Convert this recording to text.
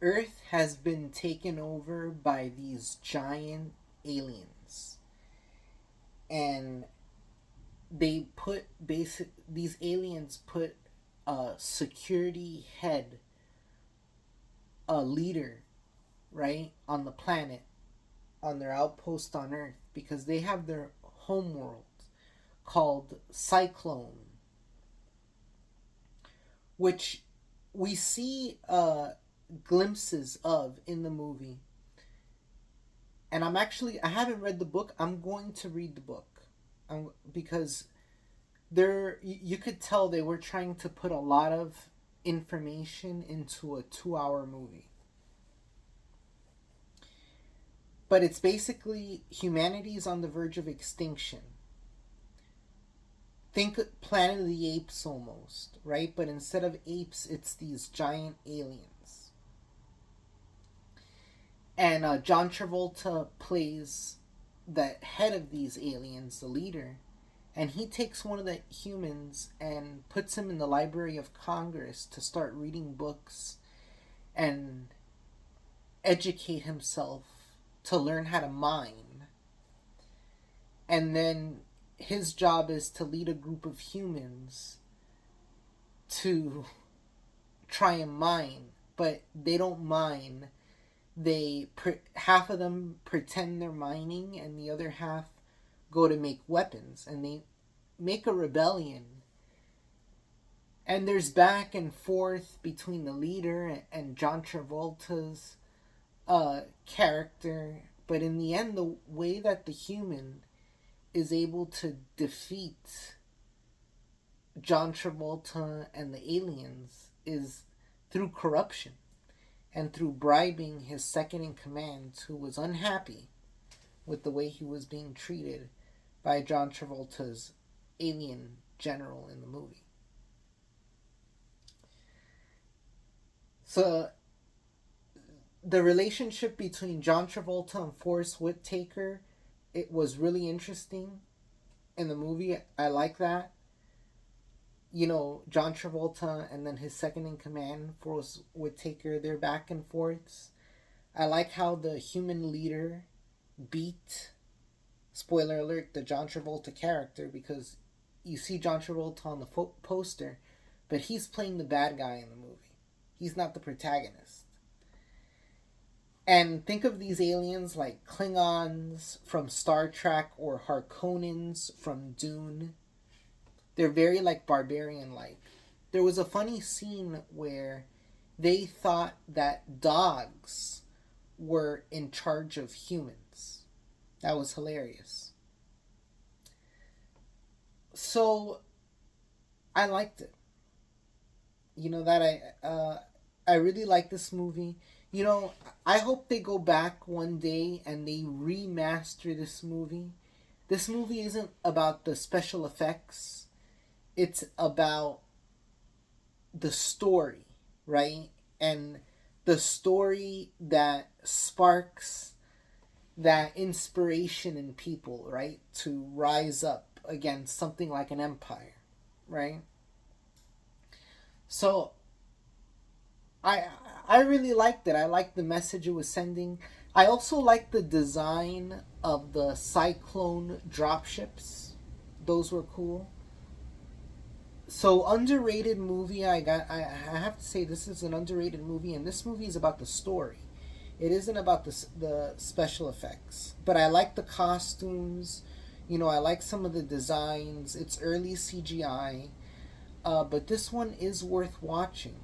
Earth has been taken over by these giant aliens, and they put basic these aliens put a security head, a leader, right, on the planet, on their outpost on Earth, because they have their homeworld called Cyclone, which we see glimpses of in the movie. And I haven't read the book. I'm going to read the book, because you could tell they were trying to put a lot of information into a 2 hour movie. But it's basically humanity's on the verge of extinction. Think Planet of the Apes almost, right? But instead of apes, it's these giant aliens. And John Travolta plays the head of these aliens, the leader, and he takes one of the humans and puts him in the Library of Congress to start reading books and educate himself to learn how to mine. And then his job is to lead a group of humans to try and mine, but they don't mine. Half of them pretend they're mining, and the other half go to make weapons, and they make a rebellion. And there's back and forth between the leader and John Travolta's character, but in the end, the way that the human is able to defeat John Travolta and the aliens is through corruption and through bribing his second in command, who was unhappy with the way he was being treated by John Travolta's alien general in the movie. So the relationship between John Travolta and Forest Whitaker, it was really interesting in the movie. I like that. John Travolta and then his second in command, Forest Whitaker, they're back and forths. I like how the human leader beat, spoiler alert, the John Travolta character, because you see John Travolta on the poster, but he's playing the bad guy in the movie. He's not the protagonist. And think of these aliens like Klingons from Star Trek or Harkonnens from Dune. They're very like barbarian-like. There was a funny scene where they thought that dogs were in charge of humans. That was hilarious. So I liked it. I really like this movie. I hope they go back one day and they remaster this movie. This movie isn't about the special effects. It's about the story, right? And the story that sparks that inspiration in people, right? To rise up against something like an empire, right? So I really liked it. I liked the message it was sending. I also liked the design of the Cyclone dropships. Those were cool. So underrated movie. I have to say this is an underrated movie, and this movie is about the story. It isn't about the special effects, but I like the costumes. I like some of the designs. It's early CGI, but this one is worth watching.